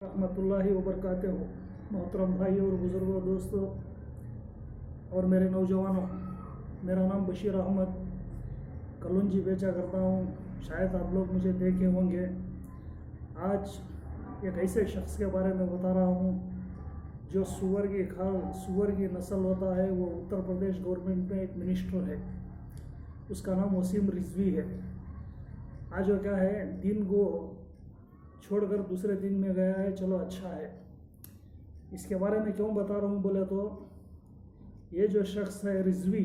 रहमतुल्लाहि व बरकातहू। मोहतरम भाई और बुज़ुर्गों, दोस्तों और मेरे नौजवानों, मेरा नाम बशीर अहमद कलुंजी बेचा करता हूँ। शायद आप लोग मुझे देखे होंगे। आज एक ऐसे शख्स के बारे में बता रहा हूँ जो सूअर की नस्ल होता है। वो उत्तर प्रदेश गवर्नमेंट में एक मिनिस्टर है। उसका नाम वसीम रिजवी है। आज वो क्या है, दिन को छोड़कर दूसरे दिन में गया है। चलो अच्छा है। इसके बारे में क्यों बता रहा हूँ बोले तो, ये जो शख्स है रिजवी,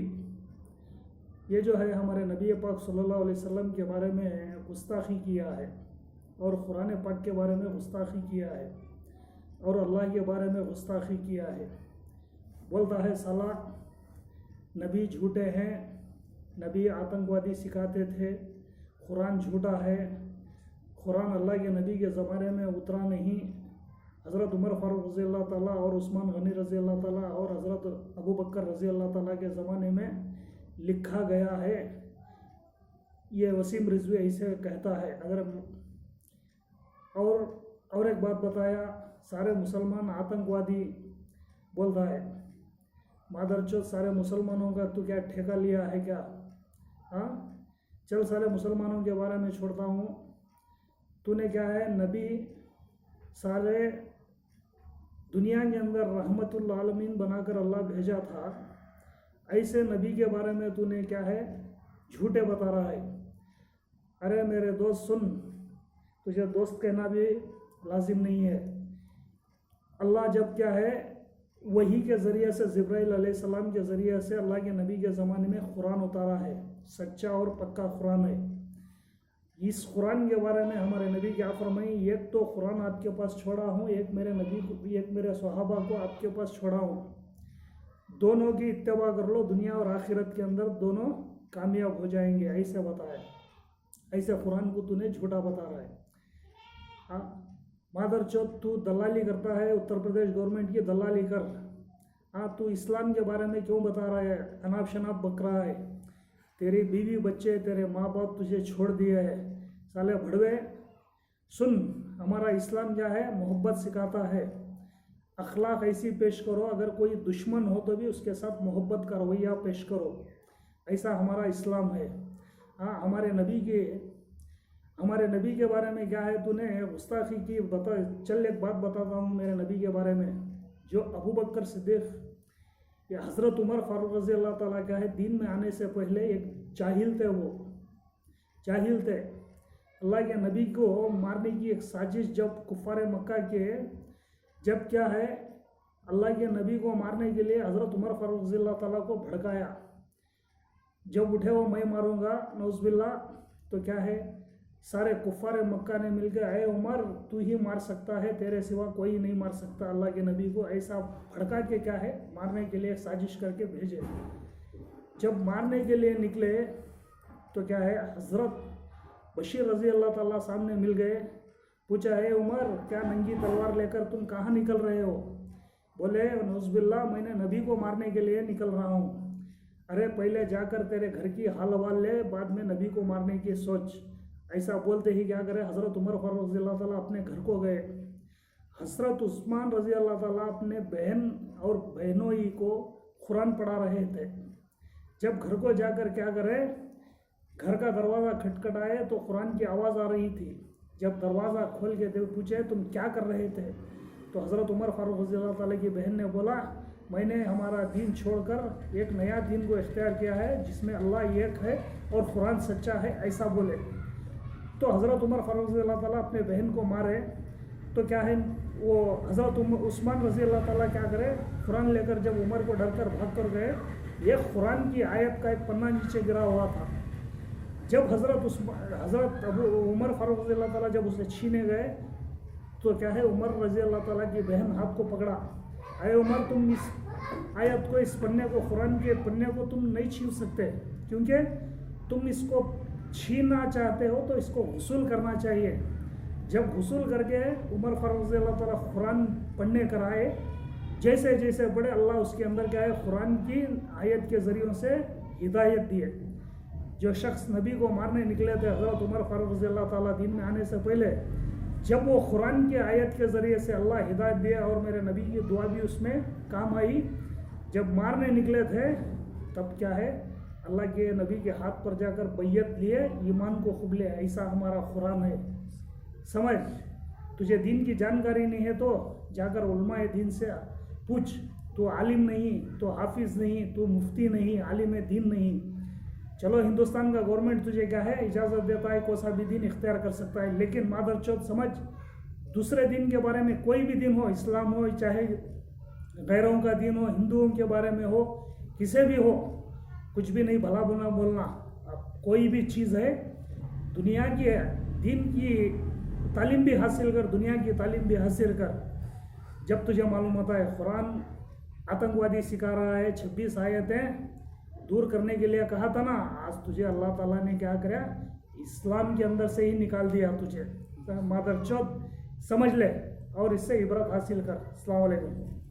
ये जो है हमारे नबी पाक सल्लल्लाहु अलैहि वसल्लम के बारे में गुस्ताखी किया है और कुरान पाक के बारे में गुस्ताखी किया है और अल्लाह के बारे में गुस्ताखी किया है। बोलता है साला नबी झूठे हैं, नबी आतंकवादी सिखाते थे, कुरान झूठा है, कुरान अल्लाह के नबी के ज़माने में उतरा नहीं। हज़रत उमर फारूक रज़ी अल्लाह ताला और उस्मान गनी रज़ी अल्लाह ताला और हज़रत अबू बकर रज़ी अल्लाह ताला के ज़माने में लिखा गया है। ये वसीम रिजवी ऐसे कहता है। अगर और एक बात बताया, सारे मुसलमान आतंकवादी बोलता है। मादरचोद, सारे मुसलमानों का तू क्या ठेका लिया है क्या? हाँ, चल सारे मुसलमानों के बारे में छोड़ता हूँ। तूने क्या है, नबी सारे दुनिया के अंदर रहमतुल आलमीन बनाकर अल्लाह भेजा था। ऐसे नबी के बारे में तूने क्या है, झूठे बता रहा है। अरे मेरे दोस्त सुन, तुझे दोस्त कहना भी लाजिम नहीं है। अल्लाह जब क्या है, वही के ज़रिए से जिब्राइल अलैहिस्सलाम के ज़रिए से अल्लाह के नबी के ज़माने में कुरान उतारा है। सच्चा और पक्का कुरान है। इस कुरान के बारे में हमारे नबी क्या फरमाई, एक तो कुरान आपके पास छोड़ा हूँ, एक मेरे नबी को, एक मेरे सहाबा को आपके पास छोड़ा हूँ। दोनों की इत्तबा कर लो, दुनिया और आखिरत के अंदर दोनों कामयाब हो जाएंगे। ऐसे बताया। ऐसे कुरान को तूने झूठा बता रहा है। हाँ मादरचोद, तू दलाली करता है, उत्तर प्रदेश गवर्नमेंट की दलाली कर। हाँ, तू इस्लाम के बारे में क्यों बता रहा है, अनाप शनाप बक रहा है। तेरी बीवी बच्चे, तेरे माँ बाप तुझे छोड़ दिए है। साले भड़वे, सुन, हमारा इस्लाम क्या है, मोहब्बत सिखाता है। अखलाक ऐसी पेश करो, अगर कोई दुश्मन हो तो भी उसके साथ मोहब्बत का रवैया पेश करो। ऐसा हमारा इस्लाम है। हाँ, हमारे नबी के बारे में क्या है, तूने गुस्ताखी की। बता, चल एक बात बताता हूँ मेरे नबी के बारे में। जो अबू बकर सिद्दीक़ या हज़रत उमर फारूक रज़ी अल्लाह ताला क्या है, दीन में आने से पहले एक जाहिल थे। वो जाहिल थे। अल्लाह के नबी को मारने की एक साजिश जब कुफ़ार मक्का के जब क्या है, अल्लाह के नबी को मारने के लिए हज़रत उमर फारूक रज़ी अल्लाह ताला को भड़काया। जब उठे वो मैं मारूंगा नौज़बिल्लाह, तो क्या है, सारे कुफ़ार मक्का ने मिलकर, अरे उमर तू ही मार सकता है, तेरे सिवा कोई नहीं मार सकता अल्लाह के नबी को। ऐसा भड़का के क्या है, मारने के लिए साजिश करके भेजे। जब मारने के लिए निकले तो क्या है, हज़रत बशीर रज़ी अल्लाह ताला सामने मिल गए। पूछा, है उमर, क्या नंगी तलवार लेकर तुम कहाँ निकल रहे हो? बोले, नौज़बिल्लाह, मैंने नबी को मारने के लिए निकल रहा हूँ। अरे पहले जाकर तेरे घर की हाल हवाल ले, बाद में नबी को मारने की सोच। ऐसा बोलते ही क्या करे, हज़रत उमर फारूक रज़ी अल्लाह ताला अपने घर को गए। हज़रत उस्मान रज़ी अल्लाह ताला अपने बहन और बहनोई को कुरान पढ़ा रहे थे। जब घर को जाकर क्या करे, घर का दरवाज़ा खटखटाए तो कुरान की आवाज़ आ रही थी। जब दरवाज़ा खोल के पूछे तुम क्या कर रहे थे, तो हज़रत उमर फारूक रज़ी अल्लाह ताला की बहन ने बोला, मैंने हमारा दीन छोड़कर एक नया दीन को इख्तियार किया है जिसमें अल्लाह एक है और कुरान सच्चा है। ऐसा बोले तो हज़रत उमर फारूक रज़ी अल्लाह ताला अपने बहन को मारे। तो क्या है, वो हज़रत उस्मान रज़ी अल्लाह ताला क्या करे, कुरान लेकर जब उमर को डर कर भाग कर गए, ये कुरान की आयत का एक पन्ना नीचे गिरा हुआ था। जब हज़रत उमर फारूक रज़ी अल्लाह ताला जब उसे छीने गए, तो क्या है, उमर रज़ी अल्लाह ताला की बहन हाथ को पकड़ा। अरे उमर, तुम इस आयत को, इस पन्ने को, कुरान के पन्ने को तुम नहीं छीन सकते, क्योंकि तुम इसको छीनना चाहते हो तो इसको हुसूल करना चाहिए। जब हुसूल करके उमर फारूक रज़ी अल्लाह ताला कुरान पढ़ने कराए, जैसे जैसे पढ़े, अल्लाह उसके अंदर क्या है, कुरान की आयत के ज़रिए से हिदायत दिए। जो शख्स नबी को मारने निकले थे, हज़रत उमर फारूक रज़ी अल्लाह ताला दीन में आने से पहले, जब वो कुरान की आयत के ज़रिए से अल्लाह हिदायत दिया और मेरे नबी की दुआ भी उसमें काम आई। जब मारने निकले थे तब क्या है, अल्लाह के नबी के हाथ पर जाकर बैयत लिए, ईमान को खुबले, ऐसा हमारा कुरान है। समझ, तुझे दीन की जानकारी नहीं है तो जाकर उलमाए दीन से पूछ। तू आलिम नहीं, तो हाफिज़ नहीं, तो मुफ्ती नहीं, आलिम दीन नहीं। चलो हिंदुस्तान का गवर्नमेंट तुझे क्या है इजाज़त देता है, कोई सा भी दिन इख्तियार कर सकता है, लेकिन मादर चौथ समझ, दूसरे दिन के बारे में, कोई भी दिन हो, इस्लाम हो चाहे गैरों का दिन हो, हिंदुओं के बारे में हो, किसे भी हो, कुछ भी नहीं भला बुरा बोलना। अब कोई भी चीज़ है, दुनिया की है, दीन की तालीम भी हासिल कर, दुनिया की तालीम भी हासिल कर। जब तुझे मालूम होता है कुरान आतंकवादी सिखा रहा है, 26 आयतें दूर करने के लिए कहा था ना, आज तुझे अल्लाह ताला ने क्या करा, इस्लाम के अंदर से ही निकाल दिया तुझे। मादर चौथ समझ ले और इससे इबरत हासिल कर। अस्सलाम वालेकुम।